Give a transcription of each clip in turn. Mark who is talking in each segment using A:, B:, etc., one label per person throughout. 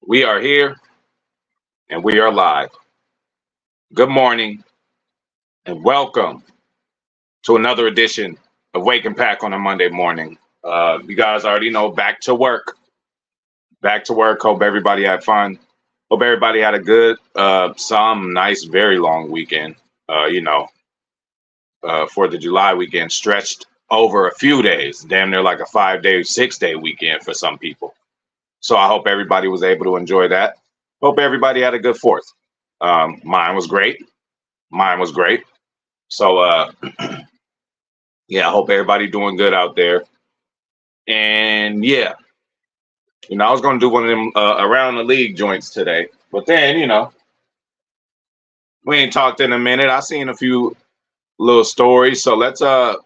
A: We are here and we are live. Good morning and welcome to another edition of Wake and Pack on a Monday morning. You guys already know, back to work. Back to work. Hope everybody had fun. Hope everybody had a good, some nice, very long weekend. 4th of July weekend stretched over a few days, damn near like a 5-day, 6-day weekend for some people. So I hope everybody was able to enjoy that. Hope everybody had a good 4th. Mine was great. So, yeah, I hope everybody doing good out there. And yeah, I was going to do one of them around the league joints today, but then, we ain't talked in a minute. I seen a few little stories. So let's go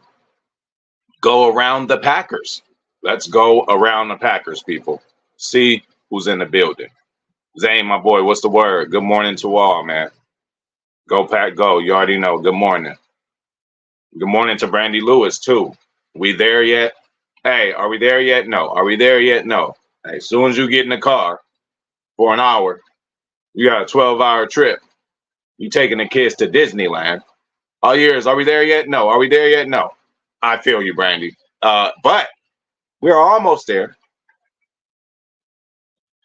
A: around the Packers. Let's go around the Packers, people. See who's in the building. Zane, my boy, what's the word? Good morning to all, man. Go Pack, go. You already know. Good morning. Good morning to Brandy Lewis, too. We there yet? Hey, are we there yet? No. Are we there yet? No. Hey, as soon as you get in the car for an hour, you got a 12-hour trip. You taking the kids to Disneyland. All years, are we there yet? No. Are we there yet? No. I feel you, Brandy. But we're almost there.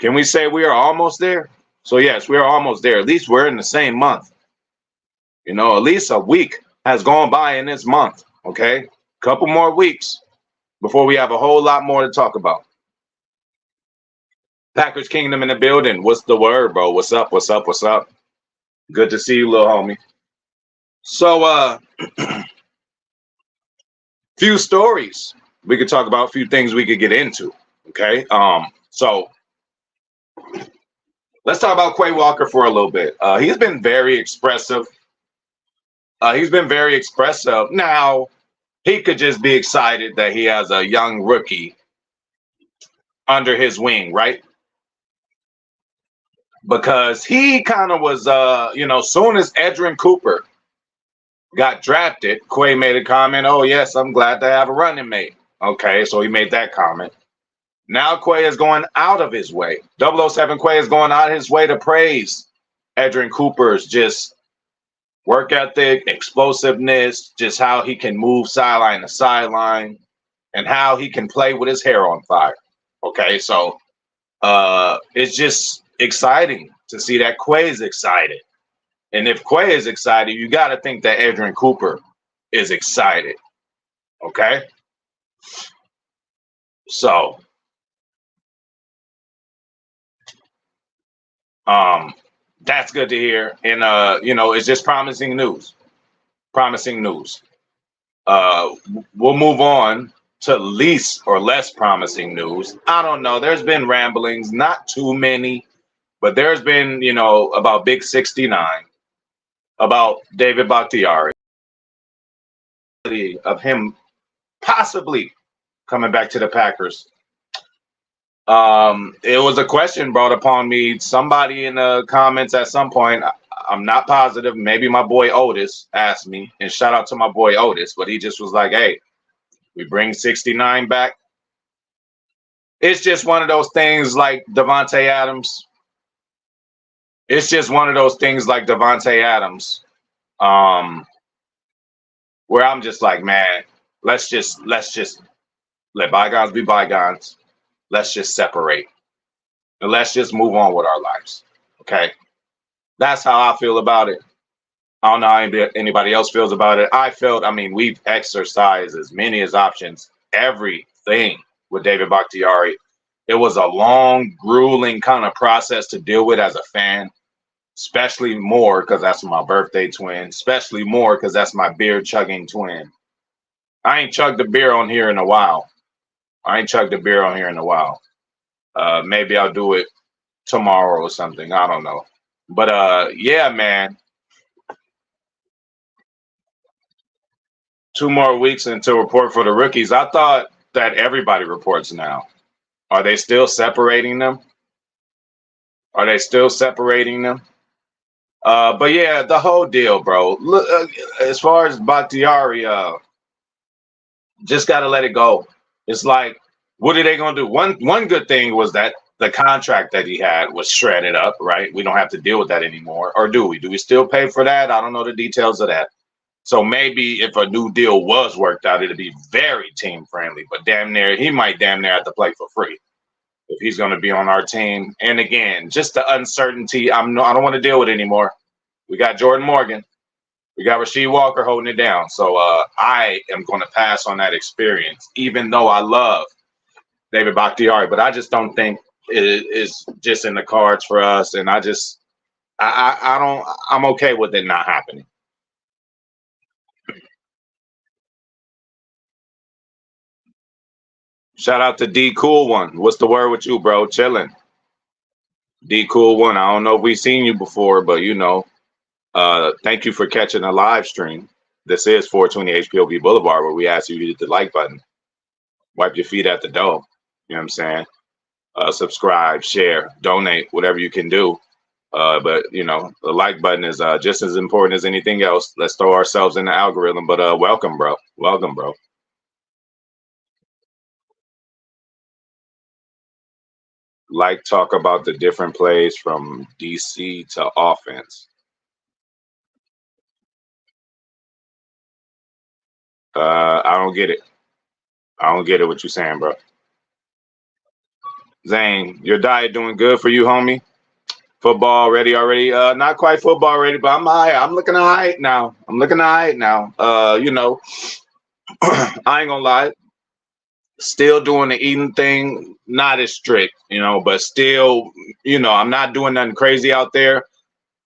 A: Can we say we are almost there? So, yes, we are almost there. At least we're in the same month. At least a week has gone by in this month, okay? Couple more weeks before we have a whole lot more to talk about. Packers Kingdom in the building. What's the word, bro? What's up? What's up? What's up? Good to see you, little homie. So, few stories we could talk about, a few things we could get into, okay? So let's talk about Quay Walker for a little bit. He's been very expressive. Now, he could just be excited that he has a young rookie under his wing, right? Because he kind of was, soon as Edgerrin Cooper got drafted, Quay made a comment, oh, yes, I'm glad to have a running mate. Okay, so he made that comment. Now Quay is going out of his way. 007 Quay is going out of his way to praise Edgerrin Cooper's just work ethic, explosiveness, just how he can move sideline to sideline, and how he can play with his hair on fire. Okay, so it's just exciting to see that Quay is excited. And if Quay is excited, you got to think that Edgerrin Cooper is excited. Okay? So, that's good to hear. And, it's just promising news. We'll move on to least or less promising news. I don't know. There's been ramblings, not too many, but there's been, about Big 69, about David Bakhtiari, of him possibly coming back to the Packers. It was a question brought upon me. Somebody in the comments at some point, I'm not positive, maybe my boy Otis asked me, and shout out to my boy Otis, but he just was like, hey, we bring 69 back. It's just one of those things like Davante Adams. Where I'm just like, man, let's just let bygones be bygones. Let's just separate. And let's just move on with our lives. Okay? That's how I feel about it. I don't know how anybody else feels about it. We've exercised as many as options, everything with David Bakhtiari. It was a long, grueling kind of process to deal with as a fan, especially more because that's my birthday twin, especially more because that's my beer-chugging twin. I ain't chugged a beer on here in a while. Maybe I'll do it tomorrow or something. I don't know. But, yeah, man. 2 more weeks until report for the rookies. I thought that everybody reports now. Are they still separating them? But yeah, the whole deal, bro. Look, as far as Bakhtiari, just got to let it go. It's like, what are they going to do? One good thing was that the contract that he had was shredded up, right? We don't have to deal with that anymore. Or do we? Do we still pay for that? I don't know the details of that. So maybe if a new deal was worked out, it'd be very team friendly, but damn near, he might damn near have to play for free if he's going to be on our team. And again, just the uncertainty, I don't want to deal with it anymore. We got Jordan Morgan. We got Rasheed Walker holding it down. So I am going to pass on that experience, even though I love David Bakhtiari, but I just don't think it is just in the cards for us. And I'm okay with it not happening. Shout out to D Cool One. What's the word with you, bro? Chilling. D Cool One. I don't know if we've seen you before, but thank you for catching a live stream. This is 420 HPOB Boulevard, where we ask you to hit the like button, wipe your feet at the door. You know what I'm saying? Subscribe, share, donate, whatever you can do. But the like button is just as important as anything else. Let's throw ourselves in the algorithm. But welcome, bro. Welcome, bro. Like, talk about the different plays from DC to offense. I don't get it. I don't get it what you're saying, bro. Zane, your diet doing good for you, homie? Football ready already? Not quite football ready, but I'm high. I'm looking all right now. I ain't gonna lie. Still doing the eating thing, not as strict, but still, I'm not doing nothing crazy out there.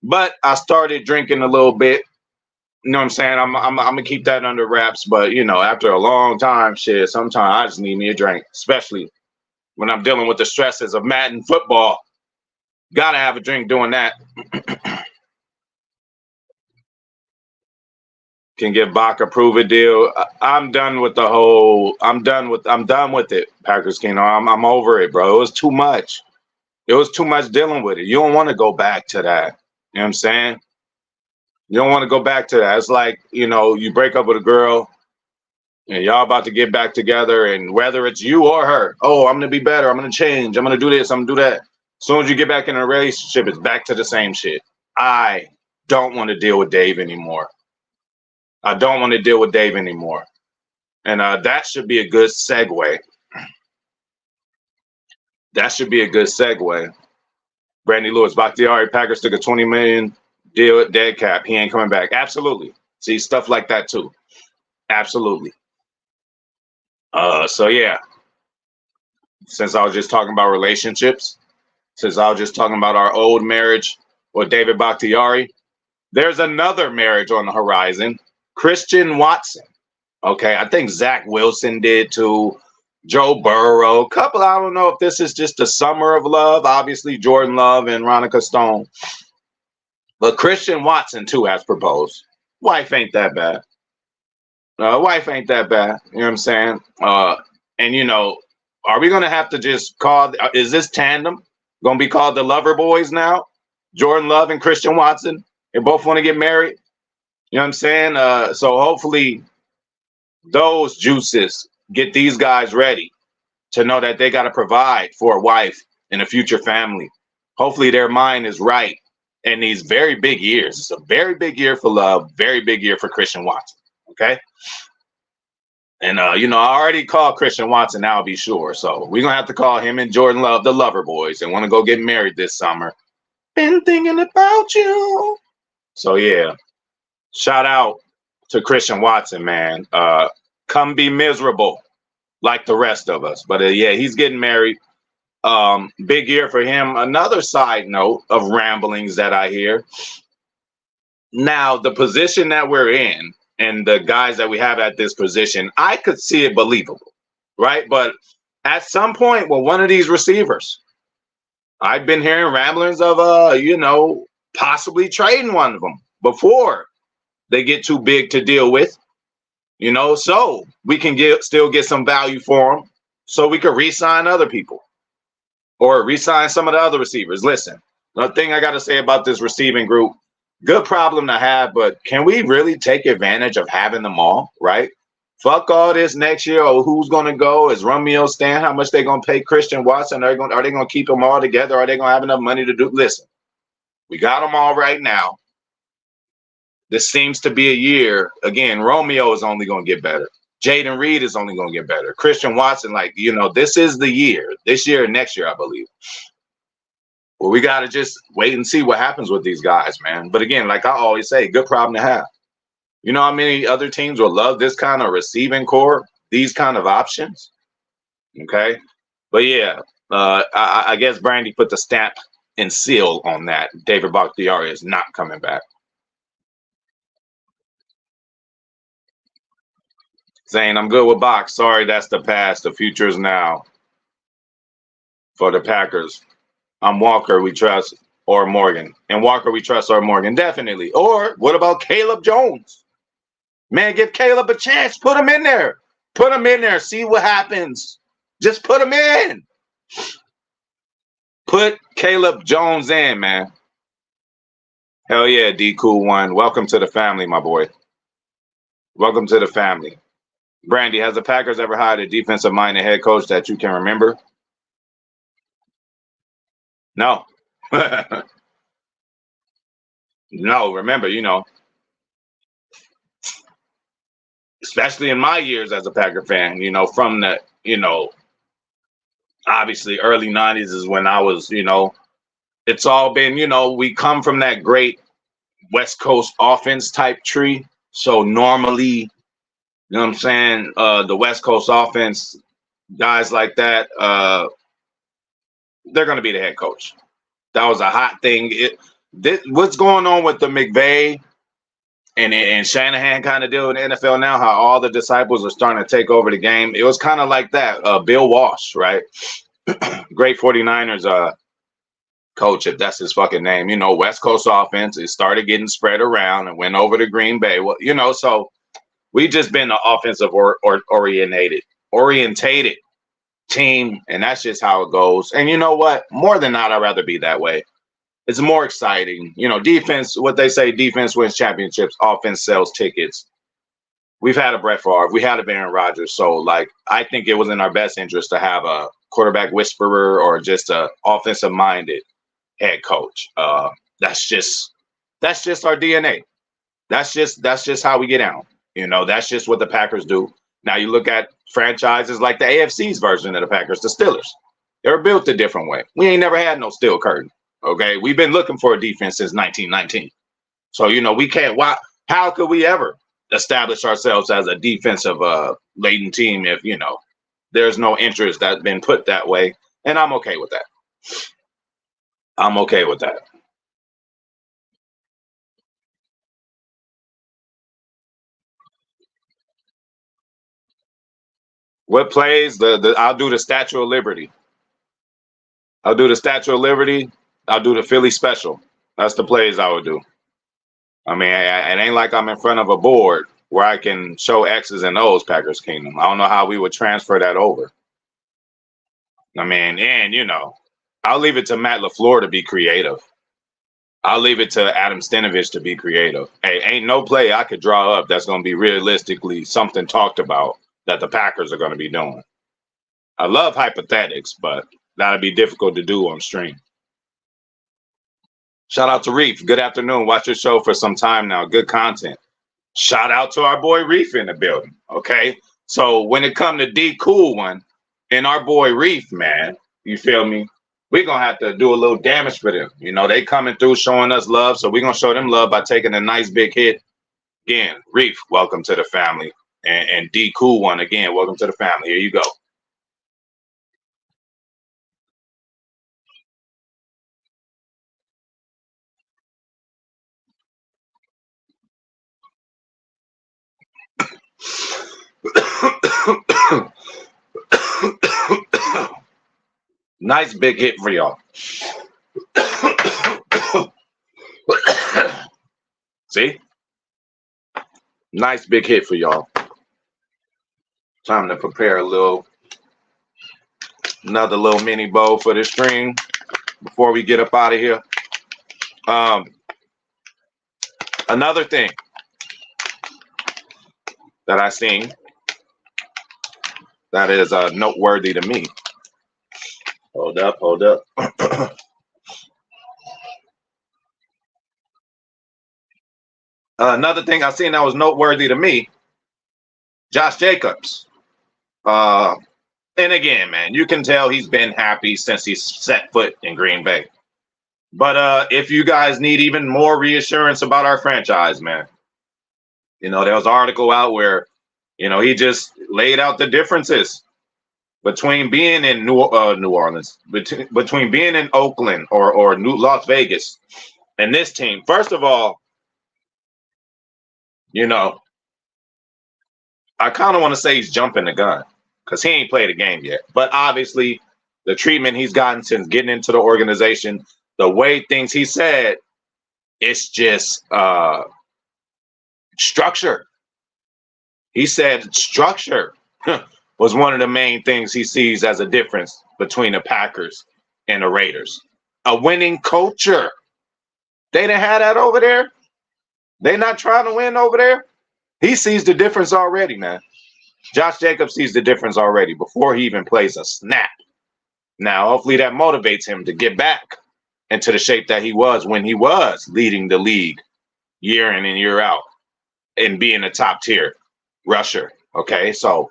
A: But I started drinking a little bit. You know what I'm saying? I'm gonna keep that under wraps. But after a long time, sometimes I just need me a drink, especially when I'm dealing with the stresses of Madden football. Gotta have a drink doing that. Can give Bach a prove a deal. I'm done with it, Packers Kingdom. I'm over it, bro. It was too much. It was too much dealing with it. You don't want to go back to that. You know what I'm saying? You don't want to go back to that. It's like, you break up with a girl and y'all about to get back together, and whether it's you or her, oh, I'm gonna be better, I'm gonna change, I'm gonna do this, I'm gonna do that. As soon as you get back in a relationship, it's back to the same shit. I don't want to deal with Dave anymore. I don't want to deal with Dave anymore. And that should be a good segue. Brandy Lewis, Bakhtiari, Packers took a $20 million deal at dead cap. He ain't coming back. Absolutely. See, stuff like that too. Absolutely. So yeah. Since I was just talking about relationships, since I was just talking about our old marriage with David Bakhtiari, there's another marriage on the horizon. Christian Watson. Okay, I think Zach Wilson did too. Joe Burrow. Couple, I don't know if this is just a summer of love. Obviously, Jordan Love and Ronica Stone. But Christian Watson too has proposed. Wife ain't that bad. You know what I'm saying? And are we gonna have to just call? Is this tandem gonna be called the Lover Boys now? Jordan Love and Christian Watson. They both want to get married. You know what I'm saying? So hopefully those juices get these guys ready to know that they got to provide for a wife and a future family. Hopefully their mind is right in these very big years. It's a very big year for Love, very big year for Christian Watson. Okay. And, I already called Christian Watson now, I'll be sure. So we're going to have to call him and Jordan Love the Lover Boys and want to go get married this summer. Been thinking about you. So, yeah. Shout out to Christian Watson, man. Come be miserable like the rest of us. But yeah, he's getting married. Big year for him. Another side note of ramblings that I hear. Now, the position that we're in and the guys that we have at this position, I could see it believable, right? But at some point, with one of these receivers, I've been hearing ramblings of, possibly trading one of them before they get too big to deal with, so we can still get some value for them, so we could re-sign other people or re-sign some of the other receivers. Listen, the thing I got to say about this receiving group, good problem to have, but can we really take advantage of having them all, right? Fuck all this next year. Oh, who's gonna go? Is Romeo Stan? How much they gonna pay Christian Watson? Are they gonna keep them all together? Are they gonna have enough money to do? Listen, we got them all right now. This seems to be a year. Again, Romeo is only gonna get better. Jaden Reed is only gonna get better. Christian Watson, this is the year. This year and next year, I believe. Well, we gotta just wait and see what happens with these guys, man. But again, like I always say, good problem to have. You know how many other teams will love this kind of receiving core, these kind of options? Okay. But yeah, I guess Brandy put the stamp and seal on that. David Bakhtiari is not coming back. Saying I'm good with Box. Sorry, that's the past. The future is now for the Packers. I'm Walker, we trust, or Morgan. And Walker, we trust, or Morgan, definitely. Or what about Caleb Jones? Man, give Caleb a chance. Put him in there. Put him in there. See what happens. Just put him in. Put Caleb Jones in, man. Hell yeah, D Cool One. Welcome to the family, my boy. Welcome to the family. Brandy, has the Packers ever hired a defensive-minded head coach that you can remember? No. No, remember, especially in my years as a Packer fan, from the, obviously early 90s is when I was, it's all been, we come from that great West Coast offense type tree. So normally, you know what I'm saying? The West Coast offense, guys like that, they're going to be the head coach. That was a hot thing. What's going on with the McVay and Shanahan kind of deal in the NFL now, how all the disciples are starting to take over the game. It was kind of like that. Bill Walsh, right? Great 49ers coach, if that's his fucking name. West Coast offense, it started getting spread around and went over to Green Bay. Well, so we've just been an offensive orientated team, and that's just how it goes. And you know what? More than not, I'd rather be that way. It's more exciting. Defense, what they say, defense wins championships, offense sells tickets. We've had a Brett Favre. We had a Aaron Rodgers. So, I think it was in our best interest to have a quarterback whisperer or just a offensive-minded head coach. That's just our DNA. That's just how we get down. That's just what the Packers do. Now, you look at franchises like the AFC's version of the Packers, the Steelers. They were built a different way. We ain't never had no steel curtain. Okay, we've been looking for a defense since 1919. So, we can't. Why? How could we ever establish ourselves as a defensive laden team if, there's no interest that's been put that way? And I'm okay with that. I'm okay with that. What plays? I'll do the Statue of Liberty. I'll do the Statue of Liberty. I'll do the Philly special. That's the plays I would do. I mean, it ain't like I'm in front of a board where I can show X's and O's Packers Kingdom. I don't know how we would transfer that over. I mean, and I'll leave it to Matt LaFleur to be creative. I'll leave it to Adam Stenavich to be creative. Hey, ain't no play I could draw up that's going to be realistically something talked about that the Packers are going to be doing. I love hypothetics, but that'd be difficult to do on stream. Shout out to Reef. Good afternoon. Watch your show for some time now. Good content. Shout out to our boy Reef in the building. Okay. So when it come to D Cool One and our boy Reef, man, you feel me? We're going to have to do a little damage for them. They coming through showing us love. So we're going to show them love by taking a nice big hit. Again, Reef, welcome to the family. And D Cool One, again, welcome to the family. Here you go. Nice big hit for y'all. See? Nice big hit for y'all. Time to prepare another little mini bowl for the stream before we get up out of here. Another thing that I seen that is noteworthy to me. Hold up, hold up. Another thing I seen that was noteworthy to me, Josh Jacobs. And again, man, you can tell he's been happy since he set foot in Green Bay. But if you guys need even more reassurance about our franchise, man, you know, there was an article out where, you know, he just laid out the differences between being in New Orleans, between being in Oakland or New Las Vegas and this team. First of all, you know, I kind of want to say he's jumping the gun because he ain't played a game yet. But obviously, the treatment he's gotten since getting into the organization, the way things he said, it's just structure. He said structure was one of the main things he sees as a difference between the Packers and the Raiders. A winning culture. They didn't have that over there. They're not trying to win over there. He sees the difference already, man. Josh Jacobs sees the difference already before he even plays a snap. Now, hopefully that motivates him to get back into the shape that he was when he was leading the league year in and year out and being a top tier rusher. Okay, so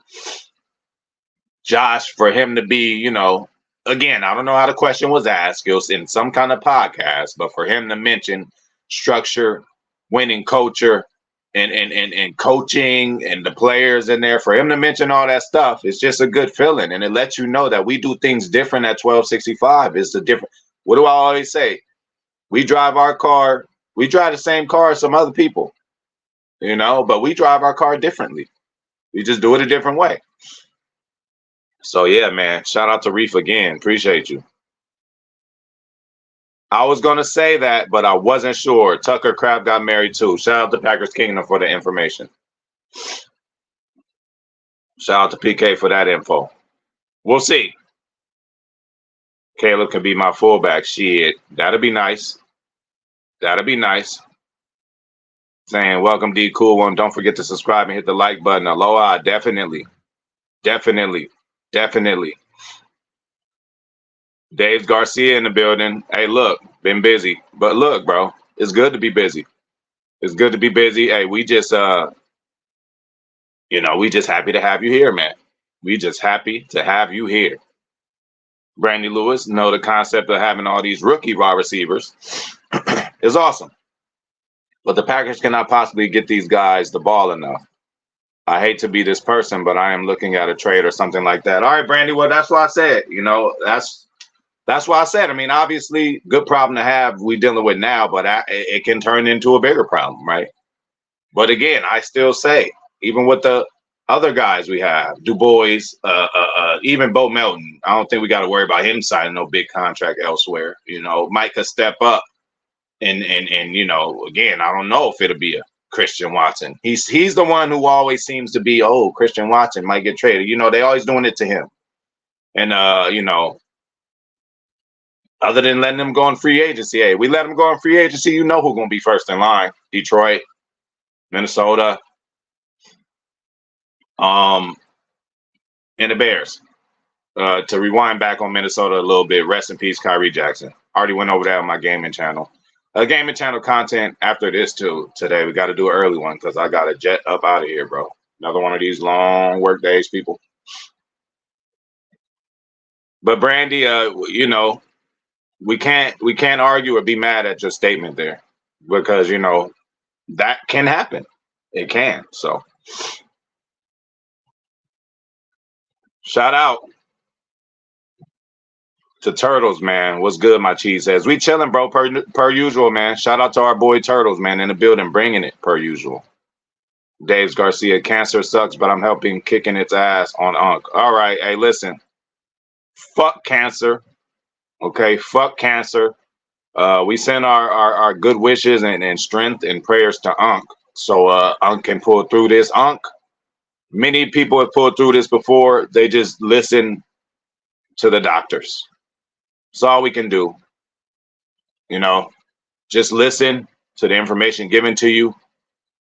A: Josh, for him to be, you know, again, I don't know how the question was asked. It was in some kind of podcast, but for him to mention structure, winning culture, and coaching and the players in there, for him to mention all that stuff, it's just a good feeling. And it lets you know that we do things different at 1265. It's the different. What do I always say? We drive our car. We drive the same car as some other people, you know, but we drive our car differently. We just do it a different way. So, yeah, man, shout out to Reef again. Appreciate you. I was going to say that, but I wasn't sure. Tucker Craft got married too. Shout out to Packers Kingdom for the information. Shout out to PK for that info. We'll see. Caleb can be my fullback. Shit, that'll be nice. That'll be nice. Saying, welcome, D Cool One. Don't forget to subscribe and hit the like button. Aloha, definitely. Definitely. Definitely. Dave Garcia in the building. Hey, look, been busy. But look, bro, it's good to be busy. It's good to be busy. Hey, we just, you know, we just happy to have you here, man. We just happy to have you here. Brandy Lewis, know the concept of having all these rookie wide receivers is awesome. But the Packers cannot possibly get these guys the ball enough. I hate to be this person, but I am looking at a trade or something like that. All right, Brandy, well, that's what I said. You know, that's why I said, I mean, obviously, good problem to have we dealing with now, but it can turn into a bigger problem, right? But again, I still say, even with the other guys we have, Du Bois, even Bo Melton, I don't think we got to worry about him signing no big contract elsewhere. You know, Mike could step up, and you know, again, I don't know if it'll be a Christian Watson. He's the one who always seems to be, oh, Christian Watson might get traded. You know, they always doing it to him, and you know. Other than letting them go on free agency, hey, we let them go on free agency, you know who's going to be first in line. Detroit, Minnesota, and the Bears. To rewind back on Minnesota a little bit, rest in peace, Kyrie Jackson. Already went over that on my gaming channel. Gaming channel content after this, too, today. We got to do an early one because I got to jet up out of here, bro. Another one of these long work days, people. But, Brandy, you know, we can't argue or be mad at your statement there because, you know, that can happen. It can. So shout out to Turtles, man. What's good, my cheese says. We chilling, bro, per usual, man. Shout out to our boy Turtles, man, in the building, bringing it per usual. Dave's Garcia, cancer sucks, but I'm helping kicking its ass on Unc. All right, hey, listen. Fuck cancer. Okay, fuck cancer. We send our good wishes and strength and prayers to Unc, so Unc can pull through this. Unc, many people have pulled through this before. They just listen to the doctors. That's all we can do. You know, just listen to the information given to you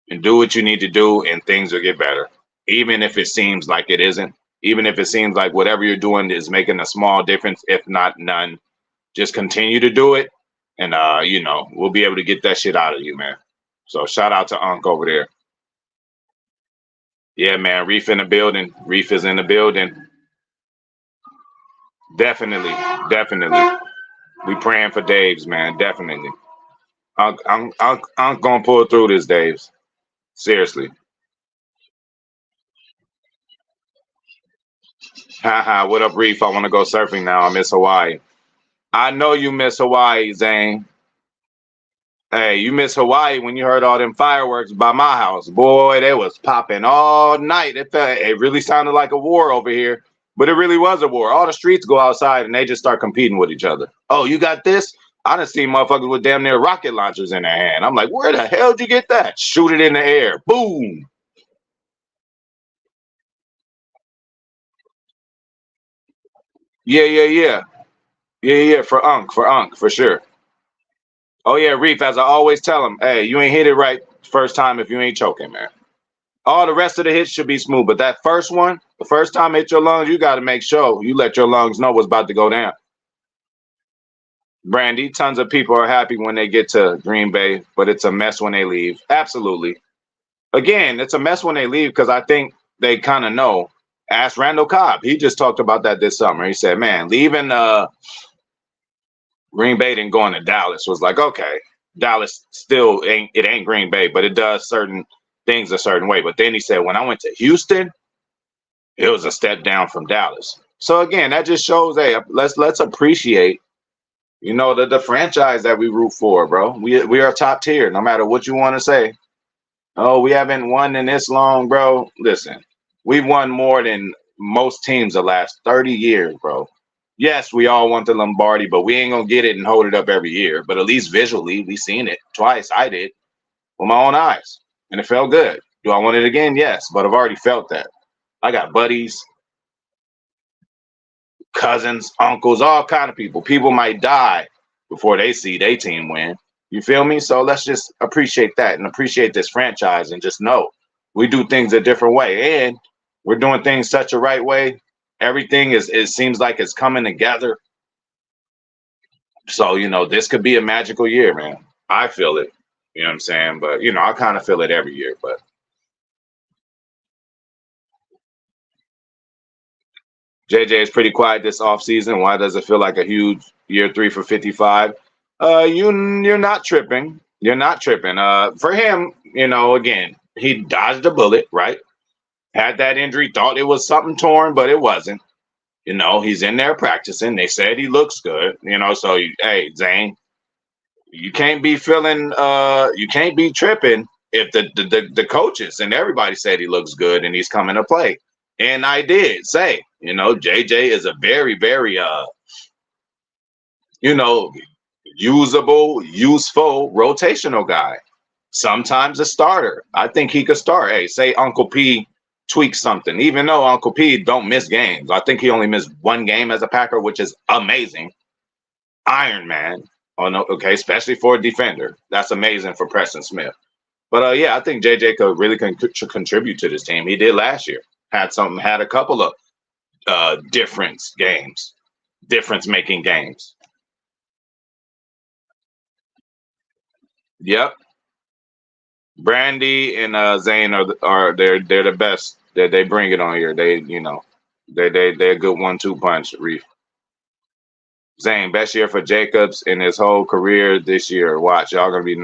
A: and do what you need to do, and things will get better, even if it seems like it isn't. Even if it seems like whatever you're doing is making a small difference, if not none, just continue to do it. And we'll be able to get that shit out of you, man. So shout out to Unc over there. Yeah, man. Reef in the building. Reef is in the building. Definitely. Definitely. We praying for Daves, man. Definitely. I'm gonna pull through this, Daves. Seriously. Haha, what up, Reef? I want to go surfing now. I miss Hawaii. I know you miss Hawaii, Zane. Hey, you miss Hawaii when you heard all them fireworks by my house. Boy, they was popping all night. It really sounded like a war over here, but it really was a war. All the streets go outside and they just start competing with each other. Oh, you got this? I done seen motherfuckers with damn near rocket launchers in their hand. I'm like, where the hell did you get that? Shoot it in the air. Boom. Yeah, yeah, yeah. Yeah, yeah, for Unc, for sure. Oh yeah, Reef, as I always tell him, hey, you ain't hit it right first time if you ain't choking, man. All the rest of the hits should be smooth, but that first one, the first time it hit your lungs, you got to make sure you let your lungs know what's about to go down. Brandy, tons of people are happy when they get to Green Bay, but it's a mess when they leave. Absolutely. Again, it's a mess when they leave because I think they kind of know. Ask Randall Cobb. He just talked about that this summer. He said, man, leaving Green Bay and going to Dallas was like, okay, Dallas still ain't Green Bay, but it does certain things a certain way. But then he said, when I went to Houston, it was a step down from Dallas. So again, that just shows, hey, let's appreciate, the franchise that we root for, bro. We are top tier, no matter what you want to say. Oh, we haven't won in this long, bro. Listen, we've won more than most teams the last 30 years, bro. Yes, we all want the Lombardi, but we ain't gonna get it and hold it up every year. But at least visually, we seen it twice. I did with my own eyes, and it felt good. Do I want it again? Yes, but I've already felt that. I got buddies, cousins, uncles, all kind of people. People might die before they see their team win. You feel me? So let's just appreciate that and appreciate this franchise and just know we do things a different way. And we're doing things such a right way. Everything it seems like it's coming together. So, this could be a magical year, man. I feel it. You know what I'm saying? But, I kind of feel it every year. But JJ is pretty quiet this offseason. Why does it feel like a huge year 3 for 55? You're not tripping. You're not tripping. For him, again, he dodged a bullet, right? Had that injury, thought it was something torn, but it wasn't. He's in there practicing. They said he looks good. So hey, Zane, you can't be you can't be tripping if the coaches and everybody said he looks good and he's coming to play. And I did say, JJ is a very, very usable, useful, rotational guy. Sometimes a starter. I think he could start. Hey, say Uncle P tweaks something, even though Uncle P don't miss games. I think he only missed one game as a Packer, which is amazing. Iron Man. Oh no, okay, especially for a defender. That's amazing for Preston Smith. But yeah, I think JJ could really contribute to this team. He did last year. Had a couple of difference making games. Yep. Brandy and Zane are they're the best. They bring it on here. They're a good 1-2 punch. Reef. Zane, best year for Jacobs in his whole career this year. Watch, y'all gonna be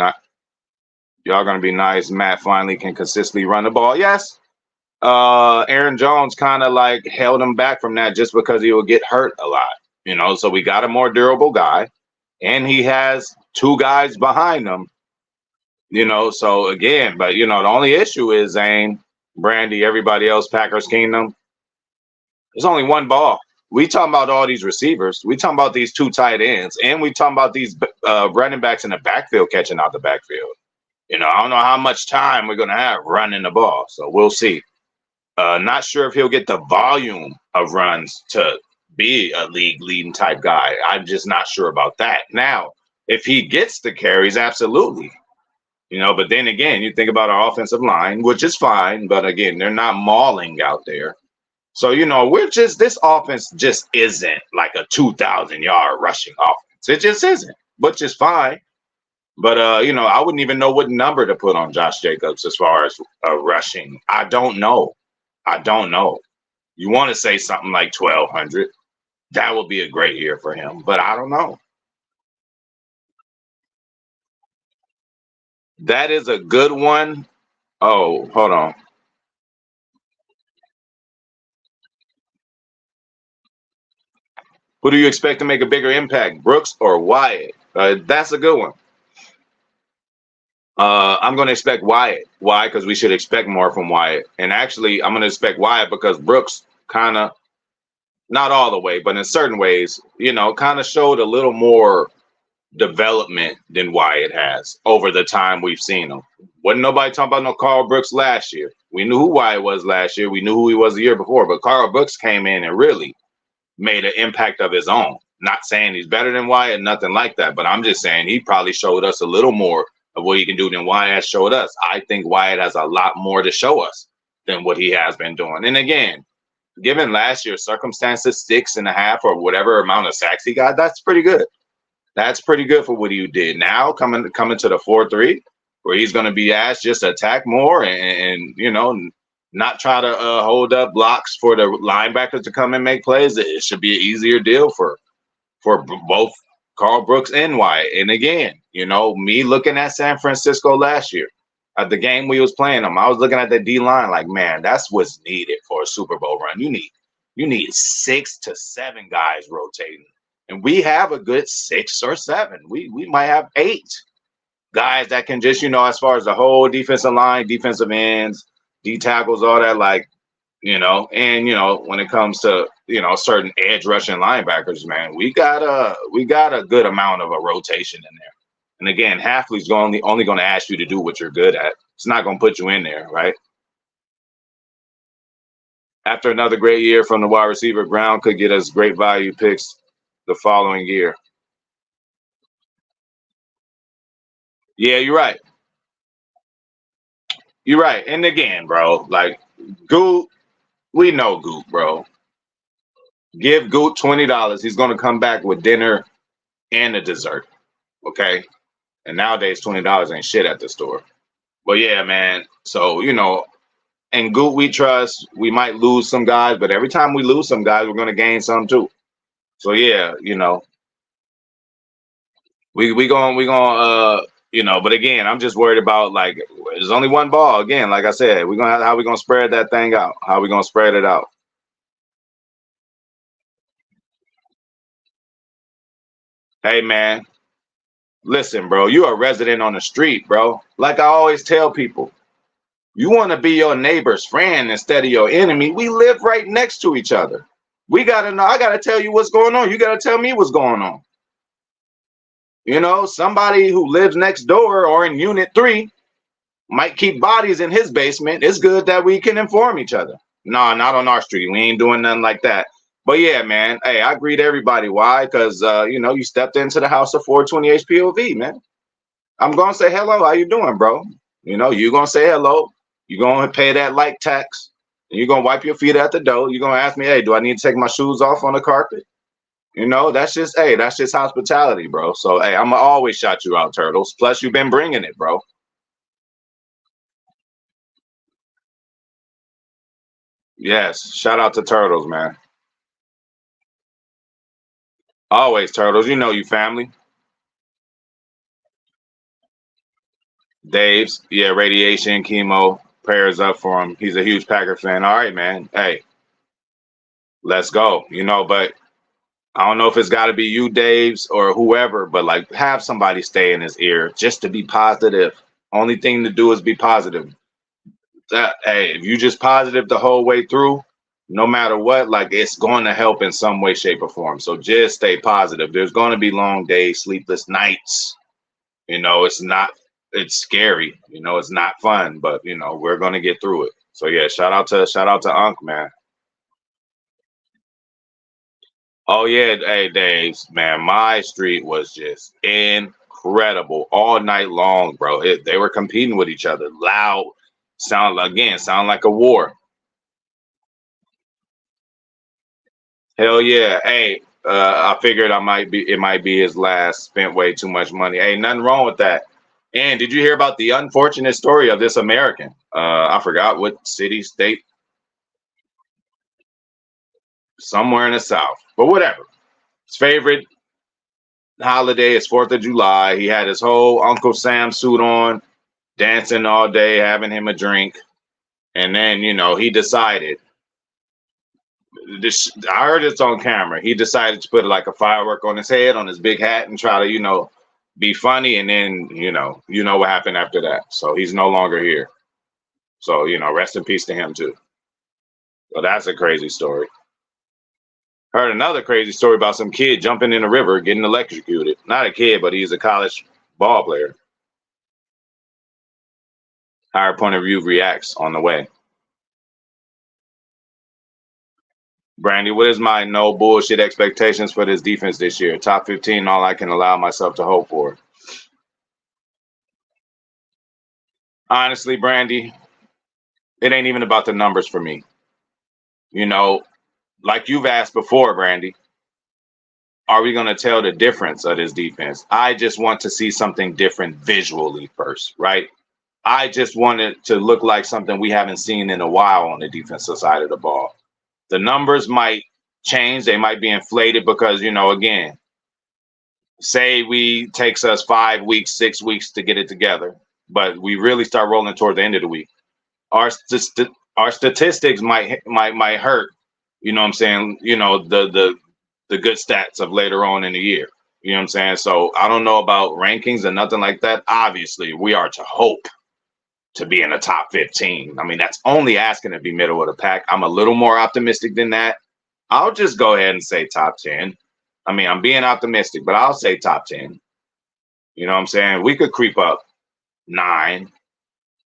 A: nice. Matt finally can consistently run the ball. Yes. Aaron Jones kind of like held him back from that just because he would get hurt a lot. So we got a more durable guy, and he has two guys behind him. So again, but the only issue is Zane, Brandy, everybody else, Packers Kingdom. There's only one ball. We talking about all these receivers. We talking about these two tight ends, and we talking about these running backs in the backfield catching out the backfield. I don't know how much time we're gonna have running the ball, so we'll see. Not sure if he'll get the volume of runs to be a league leading type guy. I'm just not sure about that. Now, if he gets the carries, absolutely. But then again, you think about our offensive line, which is fine, but again, they're not mauling out there. So, we're just, this offense just isn't like a 2,000-yard rushing offense. It just isn't, which is fine. But, I wouldn't even know what number to put on Josh Jacobs as far as rushing. I don't know. I don't know. You want to say something like 1,200. That would be a great year for him, but I don't know. That is a good one. Oh, hold on. Who do you expect to make a bigger impact, Brooks or Wyatt? That's a good one. I'm going to expect Wyatt. Why? Because we should expect more from Wyatt. And actually, I'm going to expect Wyatt because Brooks kind of, not all the way, but in certain ways, kind of showed a little more development than Wyatt has over the time we've seen him. Wasn't nobody talking about no Carl Brooks last year. We knew who Wyatt was last year. We knew who he was the year before, but Carl Brooks came in and really made an impact of his own. Not saying he's better than Wyatt, nothing like that, but I'm just saying he probably showed us a little more of what he can do than Wyatt has showed us. I think Wyatt has a lot more to show us than what he has been doing. And again, given last year's circumstances, 6.5 or whatever amount of sacks he got, that's pretty good. That's pretty good for what he did. Now coming to the 4-3, where he's going to be asked just to attack more and not try to hold up blocks for the linebackers to come and make plays. It should be an easier deal for both Carl Brooks and Wyatt. And again, me looking at San Francisco last year at the game we was playing them, I was looking at the D line like, man, that's what's needed for a Super Bowl run. You need 6 to 7 guys rotating. And we have a good 6 or 7. We might have 8 guys that can just, as far as the whole defensive line, defensive ends, D tackles, all that, like, and when it comes to certain edge rushing linebackers, man, we got a good amount of a rotation in there. And again, Hafley's only going to ask you to do what you're good at. It's not going to put you in there, right? After another great year from the wide receiver, Brown could get us great value picks the following year. Yeah, you're right. You're right. And again, bro, like Goot, we know Goot, bro. Give Goot $20. He's going to come back with dinner and a dessert. Okay. And nowadays, $20 ain't shit at the store. But yeah, man. So, and Goot we trust. We might lose some guys, but every time we lose some guys, we're going to gain some too. So yeah, we going but again, I'm just worried about, like, there's only one ball. Again, like I said, how we gonna spread that thing out? How we gonna spread it out? Hey man, listen, bro, you a resident on the street, bro. Like I always tell people, you want to be your neighbor's friend instead of your enemy. We live right next to each other. We gotta know. I gotta tell you what's going on. You gotta tell me what's going on. Somebody who lives next door or in Unit 3 might keep bodies in his basement. It's good that we can inform each other. No, not on our street. We ain't doing nothing like that. But yeah, man. Hey, I greet everybody. Why? Because you stepped into the house of 420 HPOV, man. I'm gonna say hello. How you doing, bro? You gonna say hello. You gonna pay that like tax. And you're gonna wipe your feet at the door. You're gonna ask me, hey, do I need to take my shoes off on the carpet? That's just hospitality, bro. So hey, I'm gonna always shout you out, Turtles. Plus, you've been bringing it, bro. Yes, shout out to Turtles, man. Always Turtles. You family. Dave's, yeah, radiation, chemo, prayers up for him. He's a huge Packer fan. All right, man. Hey, let's go. But I don't know if it's got to be you, Dave's, or whoever, but like have somebody stay in his ear just to be positive. Only thing to do is be positive. Hey, if you just positive the whole way through, no matter what, like it's going to help in some way, shape, or form. So just stay positive. There's going to be long days, sleepless nights. It's scary. It's not fun, but we're going to get through it. So yeah, shout out to Unc, man. Oh yeah, hey Dave, man, my street was just incredible all night long, bro. They were competing with each other, loud, sound like a war. Hell yeah. Hey, I figured it might be his last. Spent way too much money. Hey, nothing wrong with that. And did you hear about the unfortunate story of this American? I forgot what city, state, somewhere in the South, but whatever. His favorite holiday is 4th of July. He had his whole Uncle Sam suit on, dancing all day, having him a drink. And then, he decided this. I heard it's on camera. He decided to put like a firework on his head, on his big hat, and try to, be funny. And then, what happened after that. So he's no longer here. So, rest in peace to him too. So that's a crazy story. Heard another crazy story about some kid jumping in the river, getting electrocuted. Not a kid, but he's a college ball player. Higher point of view reacts on the way. Brandy, what is my no bullshit expectations for this defense this year? Top 15, all I can allow myself to hope for. Honestly, Brandy, it ain't even about the numbers for me. Like you've asked before, Brandy, are we going to tell the difference of this defense? I just want to see something different visually first, right? I just want it to look like something we haven't seen in a while on the defensive side of the ball. The numbers might change. They might be inflated because, again, say we takes us 5 weeks, 6 weeks to get it together, but we really start rolling toward the end of the week. Our statistics might hurt. You know what I'm saying? The good stats of later on in the year. You know what I'm saying? So I don't know about rankings and nothing like that. Obviously, we are to hope to be in the top 15. I mean, that's only asking to be middle of the pack. I'm a little more optimistic than that. I'll just go ahead and say top 10. I mean, I'm being optimistic, but I'll say top 10. You know what I'm saying? We could creep up 9,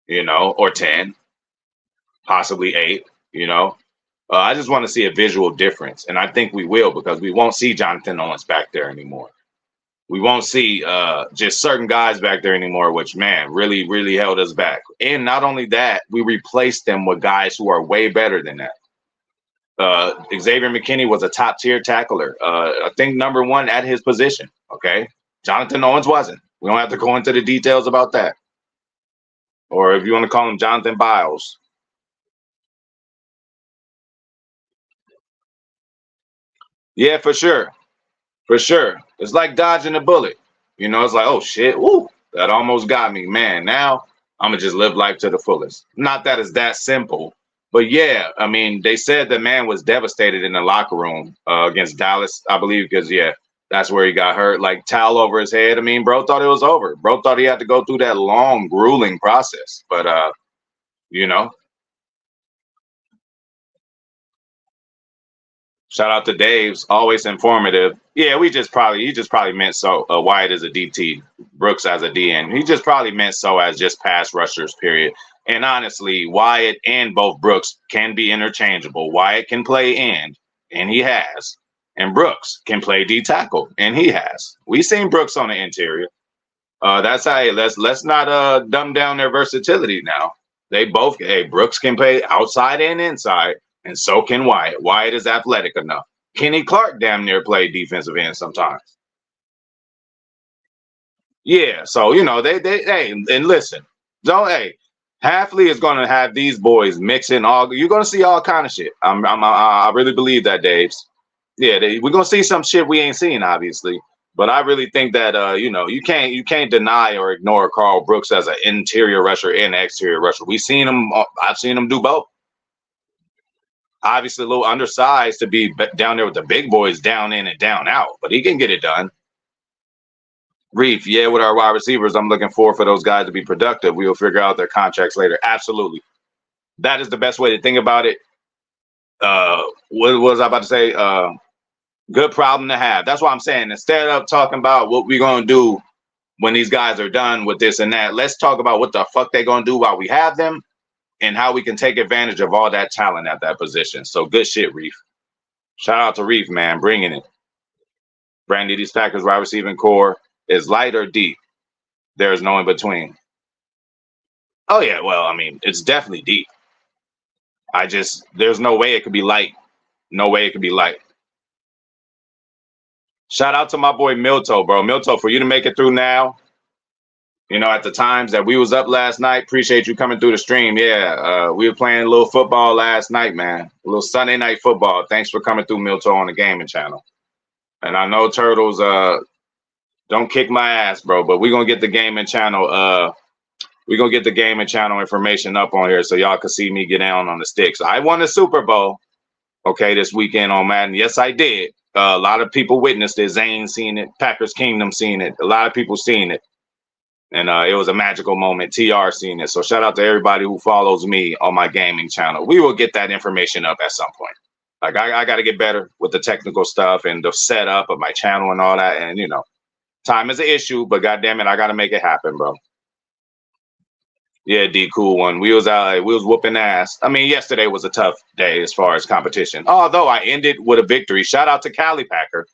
A: or 10, possibly 8, I just want to see a visual difference. And I think we will, because we won't see Jonathan Owens back there anymore. We won't see just certain guys back there anymore, which, man, really, really held us back. And not only that, we replaced them with guys who are way better than that. Xavier McKinney was a top tier tackler. I think number 1 at his position. Okay. Jonathan Owens wasn't. We don't have to go into the details about that. Or if you want to call him Jonathan Biles. Yeah, for sure. For sure. It's like dodging a bullet. It's like, oh shit, woo, that almost got me. Man, now I'm gonna just live life to the fullest. Not that it's that simple, but yeah, I mean, they said the man was devastated in the locker room against Dallas, I believe, because yeah, that's where he got hurt. Like towel over his head. I mean, bro thought it was over. Bro thought he had to go through that long, grueling process. But you know, shout out to Dave's, always informative. Yeah, he just probably meant so. Wyatt as a DT, Brooks as a DN. He just probably meant so as just pass rushers, period. And honestly, Wyatt and both Brooks can be interchangeable. Wyatt can play end, and he has. And Brooks can play D tackle, and he has. We seen Brooks on the interior. That's how. Let's not dumb down their versatility now. They both. Hey, Brooks can play outside and inside, and so can Wyatt. Wyatt is athletic enough. Kenny Clark damn near played defensive end sometimes. Yeah, so they hey, and listen, don't hey, Halfley is gonna have these boys mixing all. You're gonna see all kind of shit. I really believe that, Dave's. Yeah, we're gonna see some shit we ain't seen, obviously. But I really think that you can't deny or ignore Carl Brooks as an interior rusher and exterior rusher. We seen him. I've seen him do both. Obviously, a little undersized to be down there with the big boys, down in and down out, but he can get it done. Reef, yeah, with our wide receivers, I'm looking forward for those guys to be productive. We will figure out their contracts later. Absolutely, that is the best way to think about it. What was I about to say? Good problem to have. That's what I'm saying. Instead of talking about what we're gonna do when these guys are done with this and that, let's talk about what the fuck they're gonna do while we have them and how we can take advantage of all that talent at that position. So good shit, Reef. Shout out to Reef, man, bringing it. Brandy, these Packers wide receiving core is light or deep. There is no in between. Oh yeah, well, I mean, it's definitely deep. There's no way it could be light. No way it could be light. Shout out to my boy Milto, bro. Milto, for you to make it through now, at the times that we was up last night, appreciate you coming through the stream. Yeah, we were playing a little football last night, man. A little Sunday night football. Thanks for coming through, Milto, on the gaming channel. And I know Turtles, don't kick my ass, bro, but we're gonna get the gaming channel. We're gonna get the gaming channel information up on here so y'all can see me get down on the sticks. I won the Super Bowl, okay, this weekend on Madden. Yes, I did. A lot of people witnessed it. Zane seen it. Packers Kingdom seen it. A lot of people seen it. And it was a magical moment. TR seen it. So shout out to everybody who follows me on my gaming channel. We will get that information up at some point. Like I got to get better with the technical stuff and the setup of my channel and all that. And time is an issue, but goddamn it, I got to make it happen, bro. Yeah, D cool one. We was whooping ass. I mean, yesterday was a tough day as far as competition. Although I ended with a victory. Shout out to Cali Packer,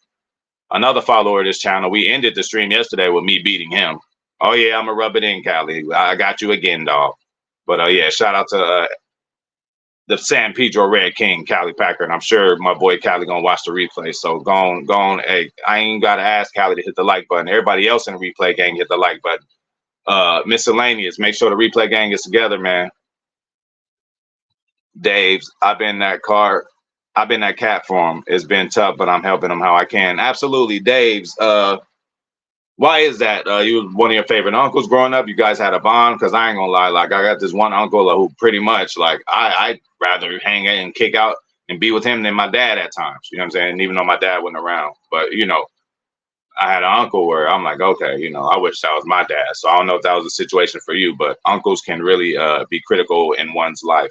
A: another follower of this channel. We ended the stream yesterday with me beating him. Oh yeah, I'm gonna rub it in, Cali. I got you again, dog. But yeah, shout out to the San Pedro Red King, Cali Packer, and I'm sure my boy Cali gonna watch the replay. So go on. Hey, I ain't gotta ask Cali to hit the like button. Everybody else in the replay gang hit the like button. Miscellaneous, make sure the replay gang is together, man. Dave's, I've been that cat for him. It's been tough, but I'm helping him how I can. Absolutely. Dave's, why is that? You was one of your favorite uncles growing up. You guys had a bond? Because I ain't gonna lie, like I got this one uncle who pretty much like I'd rather hang out and kick out and be with him than my dad at times. You know what I'm saying? Even though my dad wasn't around, but I had an uncle where I'm like, okay, I wish that was my dad. So I don't know if that was a situation for you, but uncles can really be critical in one's life.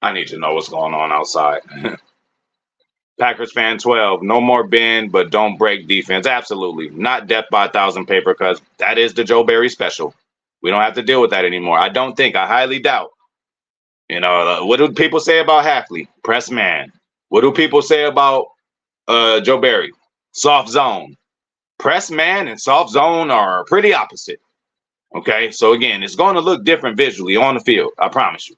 A: I need to know what's going on outside. Packers fan 12, no more bend, but don't break defense. Absolutely. Not death by 1,000 paper, because that is the Joe Barry special. We don't have to deal with that anymore. I highly doubt. What do people say about Hafley? Press man. What do people say about Joe Barry? Soft zone. Press man and soft zone are pretty opposite. Okay, so again, it's going to look different visually on the field. I promise you.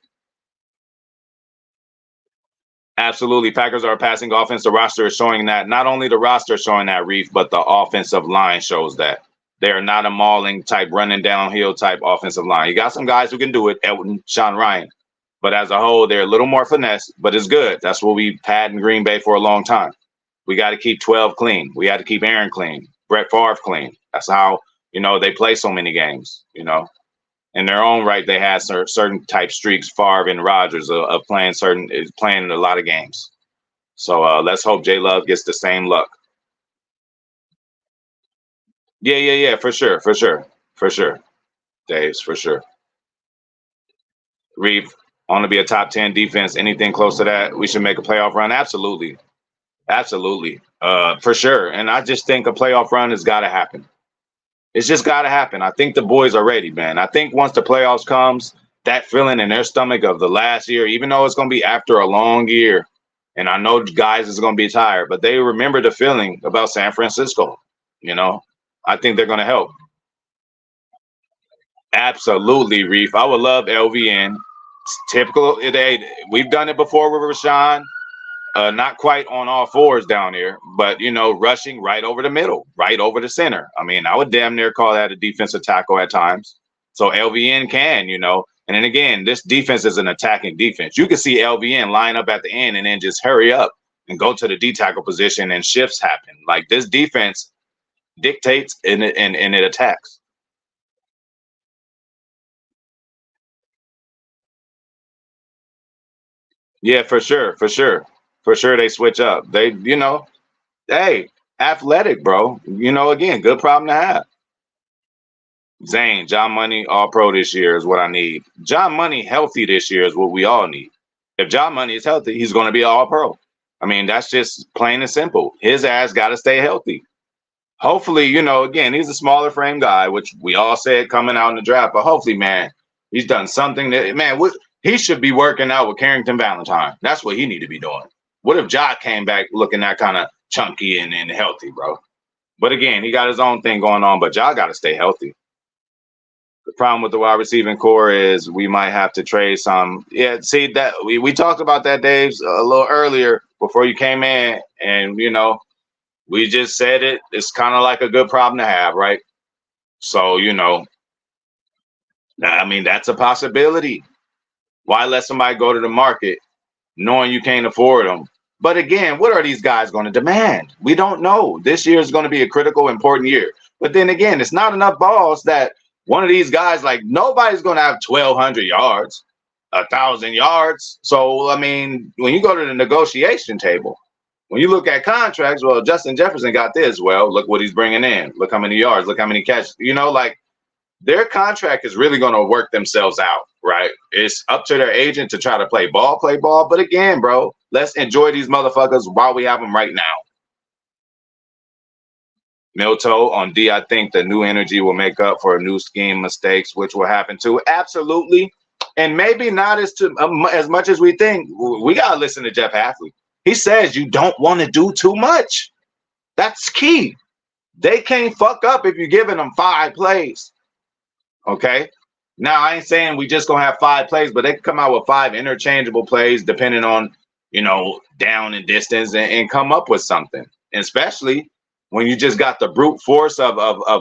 A: Absolutely. Packers are a passing offense. The roster is showing that. Not only the roster is showing that, Reef, but the offensive line shows that. They are not a mauling type, running downhill type offensive line. You got some guys who can do it, Elton, Sean Ryan. But as a whole, they're a little more finesse, but it's good. That's what we've had in Green Bay for a long time. We got to keep 12 clean. We had to keep Aaron clean, Brett Favre clean. That's how, they play so many games, In their own right, they had certain type streaks, Favre and Rodgers, of playing in a lot of games. So let's hope J Love gets the same luck. Yeah, for sure. Dave's, for sure. Reeve, want to be a top 10 defense, anything close to that, we should make a playoff run. Absolutely. For sure. And I just think a playoff run has got to happen. It's just got to happen. I think the boys are ready, man. I think once the playoffs comes, that feeling in their stomach of the last year, even though it's going to be after a long year, and I know guys is going to be tired, but they remember the feeling about San Francisco. I think they're going to help. Absolutely, Reef. I would love LVN. It's typical. We've done it before with Rashawn. Not quite on all fours down there, but rushing right over the middle, right over the center. I mean, I would damn near call that a defensive tackle at times. So LVN can, and then again, this defense is an attacking defense. You can see LVN line up at the end and then just hurry up and go to the D tackle position, and shifts happen. Like, this defense dictates and it attacks. Yeah, for sure. They switch up. They, hey, athletic, bro. Again, good problem to have. Zane, John Money, all pro this year is what I need. John Money healthy this year is what we all need. If John Money is healthy, he's going to be all pro. I mean, that's just plain and simple. His ass got to stay healthy. Hopefully, again, he's a smaller frame guy, which we all said coming out in the draft. But hopefully, man, he's done something that, man, he should be working out with Carrington Valentine. That's what he need to be doing. What if Jock came back looking that kind of chunky and healthy, bro? But again, he got his own thing going on, but y'all got to stay healthy. The problem with the wide receiving core is we might have to trade some. Yeah, see that we talked about that, Dave, a little earlier before you came in, and we just said it. It's kind of like a good problem to have, right? So I mean, that's a possibility. Why let somebody go to the market knowing you can't afford them? But again, what are these guys going to demand? We don't know. This year is going to be a critical, important year. But then again, it's not enough balls that one of these guys, like nobody's going to have 1,200 yards, 1,000 yards. So, I mean, when you go to the negotiation table, when you look at contracts, well, Justin Jefferson got this. Well, look what he's bringing in. Look how many yards. Look how many catches. Like their contract is really going to work themselves out, right? It's up to their agent to try to play ball. But again, bro, let's enjoy these motherfuckers while we have them right now. Milto on D, I think the new energy will make up for new scheme mistakes, which will happen too. Absolutely. And maybe not as much as we think. We got to listen to Jeff Hafley. He says you don't want to do too much. That's key. They can't fuck up if you're giving them 5 plays. Okay. Now I ain't saying we just gonna have 5 plays, but they can come out with 5 interchangeable plays depending on down and distance and come up with something. And especially when you just got the brute force of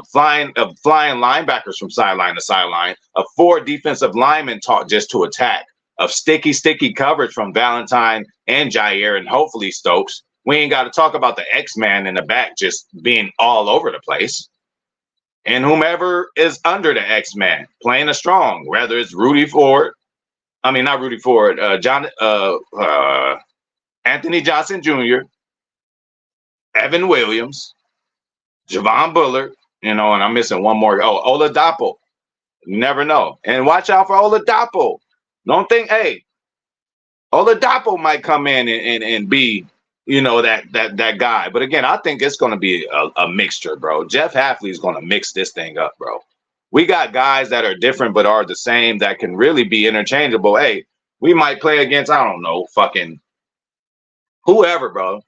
A: flying linebackers from sideline to sideline, of 4 defensive linemen taught just to attack, of sticky coverage from Valentine and Jair and hopefully Stokes. We ain't got to talk about the X-Man in the back just being all over the place. And whomever is under the X-Man playing a strong, whether it's Rudy Ford, not Rudy Ford, Anthony Johnson Jr., Evan Williams, Javon Bullard, and I'm missing one more. Oh, Oladapo. You never know. And watch out for Oladapo. Don't think, hey, Oladapo might come in and be that guy. But again, I think it's going to be a mixture, bro. Jeff Hafley is going to mix this thing up, bro. We got guys that are different but are the same that can really be interchangeable. Hey, we might play against, I don't know, fucking whoever, bro.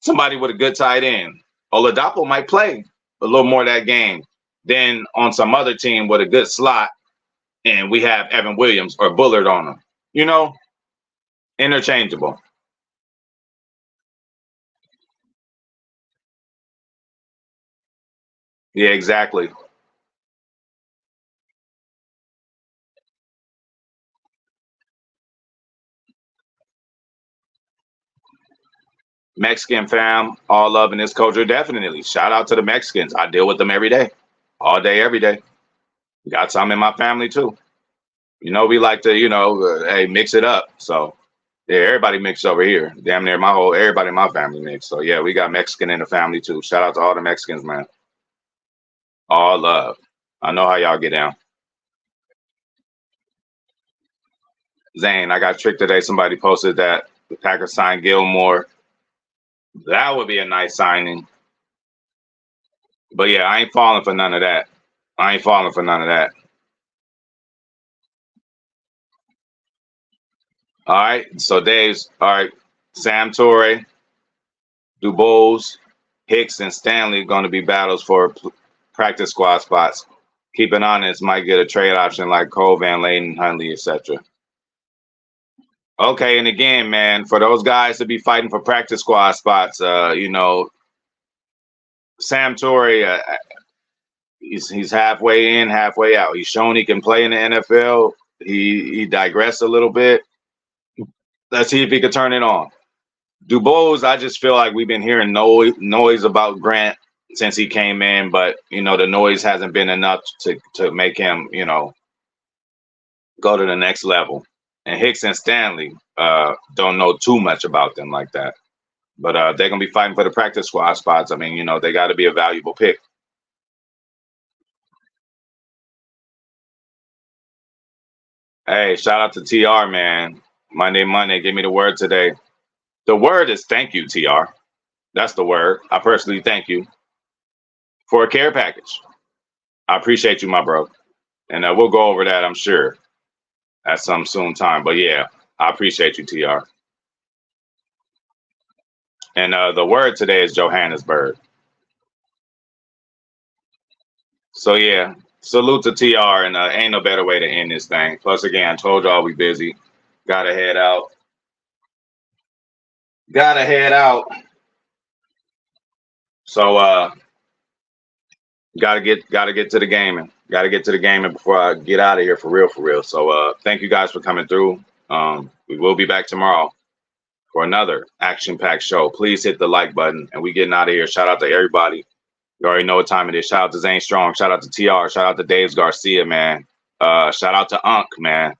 A: Somebody with a good tight end. Oladapo might play a little more of that game than on some other team with a good slot, and we have Evan Williams or Bullard on them. Interchangeable. Yeah, exactly. Mexican fam, all love in this culture. Definitely. Shout out to the Mexicans. I deal with them every day, all day, every day. Got some in my family too. We like to, hey, mix it up. So yeah, everybody mix over here. Damn near everybody in my family mix. So yeah, we got Mexican in the family too. Shout out to all the Mexicans, man. All love. I know how y'all get down. Zane, I got tricked today. Somebody posted that the Packers signed Gilmore. That would be a nice signing. But yeah, I ain't falling for none of that. I ain't falling for none of that. All right. So Dave's all right. Sam Torre, Dubose, Hicks, and Stanley going to be battles for practice squad spots. Keep it honest, might get a trade option like Cole Van Layden, Huntley, etc. Okay, and again, man, for those guys to be fighting for practice squad spots, Sam Torre, he's halfway in, halfway out. He's shown he can play in the NFL. He digressed a little bit. Let's see if he can turn it on. Dubose, I just feel like we've been hearing noise about Grant since he came in, but the noise hasn't been enough to make him, go to the next level. And Hicks and Stanley, don't know too much about them like that. But they're gonna be fighting for the practice squad spots. I mean, they got to be a valuable pick. Hey, shout out to TR, man. Monday, give me the word today. The word is thank you, TR. That's the word. I personally thank you for a care package. I appreciate you, my bro. And we'll go over that, I'm sure, at some soon time. But yeah, I appreciate you, TR. And the word today is Johannesburg. So yeah, salute to TR, and ain't no better way to end this thing. Plus, again, told y'all we busy. Gotta head out. Gotta head out. So gotta get to the gaming. Gotta get to the gaming before I get out of here for real. So thank you guys for coming through. We will be back tomorrow for another action-packed show. Please hit the like button, and we getting out of here. Shout out to everybody. You already know what time it is. Shout out to Zane Strong. Shout out to TR. Shout out to Dave's Garcia, man. Shout out to Unc, man.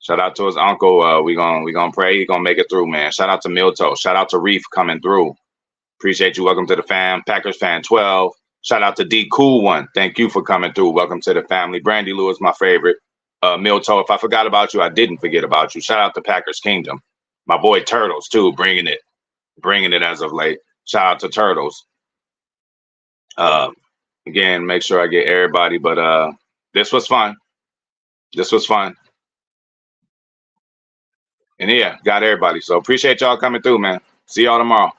A: Shout out to his uncle. We gonna pray he gonna make it through, man. Shout out to Milto. Shout out to Reef coming through. Appreciate you. Welcome to the fam. Packers fan 12. Shout out to D Cool One. Thank you for coming through. Welcome to the family. Brandy Lewis, my favorite. Milto, if I forgot about you, I didn't forget about you. Shout out to Packers Kingdom. My boy Turtles too, bringing it as of late. Shout out to Turtles. Again, make sure I get everybody, but this was fun. And yeah, got everybody. So appreciate y'all coming through, man. See y'all tomorrow.